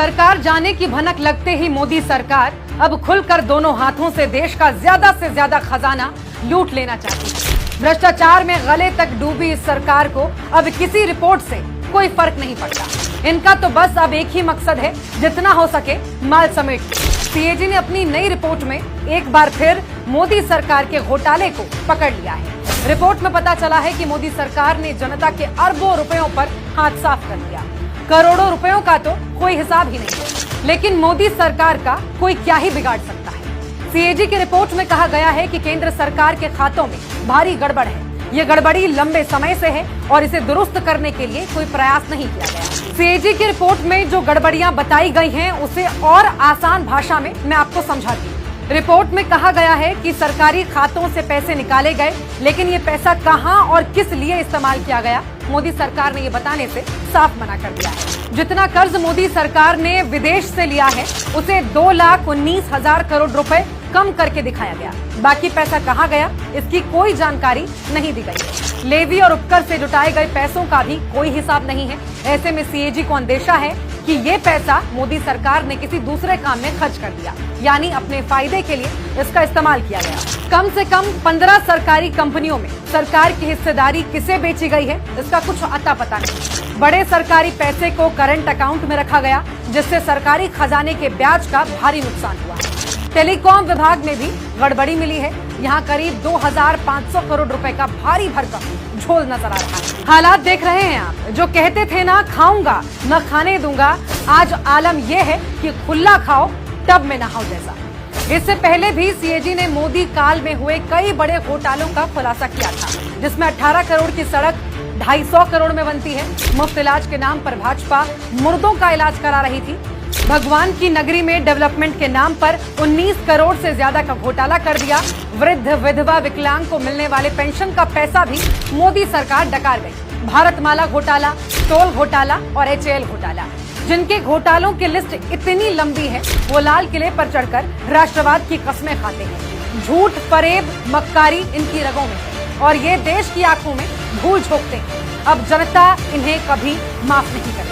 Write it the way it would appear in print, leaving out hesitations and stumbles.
सरकार जाने की भनक लगते ही मोदी सरकार अब खुलकर दोनों हाथों से देश का ज्यादा से ज्यादा खजाना लूट लेना चाहती है। भ्रष्टाचार में गले तक डूबी इस सरकार को अब किसी रिपोर्ट से कोई फर्क नहीं पड़ता। इनका तो बस अब एक ही मकसद है, जितना हो सके माल समेट। सीएजी ने अपनी नई रिपोर्ट में एक बार फिर मोदी सरकार के घोटाले को पकड़ लिया है। रिपोर्ट में पता चला है कि मोदी सरकार ने जनता के अरबों रुपयों पर हाथ साफ कर दिया। करोड़ों रुपयों का तो कोई हिसाब ही नहीं है, लेकिन मोदी सरकार का कोई क्या ही बिगाड़ सकता है। सीएजी की रिपोर्ट में कहा गया है कि केंद्र सरकार के खातों में भारी गड़बड़ है। ये गड़बड़ी लंबे समय से है और इसे दुरुस्त करने के लिए कोई प्रयास नहीं किया गया। सीएजी की रिपोर्ट में जो गड़बड़ियां बताई गई हैं, उसे और आसान भाषा में मैं आपको समझाती हूँ। रिपोर्ट में कहा गया है कि सरकारी खातों से पैसे निकाले गए, लेकिन ये पैसा कहां और किस लिए इस्तेमाल किया गया, मोदी सरकार ने ये बताने से साफ मना कर दिया है। जितना कर्ज मोदी सरकार ने विदेश से लिया है, उसे 2,19,000 करोड़ रुपए कम करके दिखाया गया। बाकी पैसा कहां गया, इसकी कोई जानकारी नहीं दी गई। लेवी और उपकर से जुटाए गए पैसों का भी कोई हिसाब नहीं है। ऐसे में सीएजी को अंदेशा है कि ये पैसा मोदी सरकार ने किसी दूसरे काम में खर्च कर दिया, यानी अपने फायदे के लिए इसका इस्तेमाल किया गया। कम से कम 15 सरकारी कंपनियों में सरकार की हिस्सेदारी किसे बेची गई है, इसका कुछ अता पता नहीं। बड़े सरकारी पैसे को करंट अकाउंट में रखा गया, जिससे सरकारी खजाने के ब्याज का भारी नुकसान हुआ है। टेलीकॉम विभाग में भी गड़बड़ी मिली है। यहाँ करीब 2,500 करोड़ रुपए का भारी भरकम झोल नजर आ रहा है। हालात देख रहे हैं आप, जो कहते थे ना खाऊंगा न खाने दूंगा, आज आलम यह है कि खुला खाओ टब में नहाओ जैसा। इससे पहले भी सीएजी ने मोदी काल में हुए कई बड़े घोटालों का खुलासा किया था, जिसमें 18 करोड़ की सड़क 250 करोड़ में बनती है। मुफ्त इलाज के नाम पर भाजपा मुर्दों का इलाज करा रही थी। भगवान की नगरी में डेवलपमेंट के नाम पर 19 करोड़ से ज्यादा का घोटाला कर दिया। वृद्ध विधवा विकलांग को मिलने वाले पेंशन का पैसा भी मोदी सरकार डकार गई। भारतमाला घोटाला, टोल घोटाला और एचएएल घोटाला, जिनके घोटालों की लिस्ट इतनी लंबी है, वो लाल किले पर चढ़कर राष्ट्रवाद की कस्में खाते हैं। झूठ, फरेब, मक्कारी इनकी रगों में है और ये देश की आंखों में धूल झोंकते हैं। अब जनता इन्हें कभी माफ नहीं करेगी।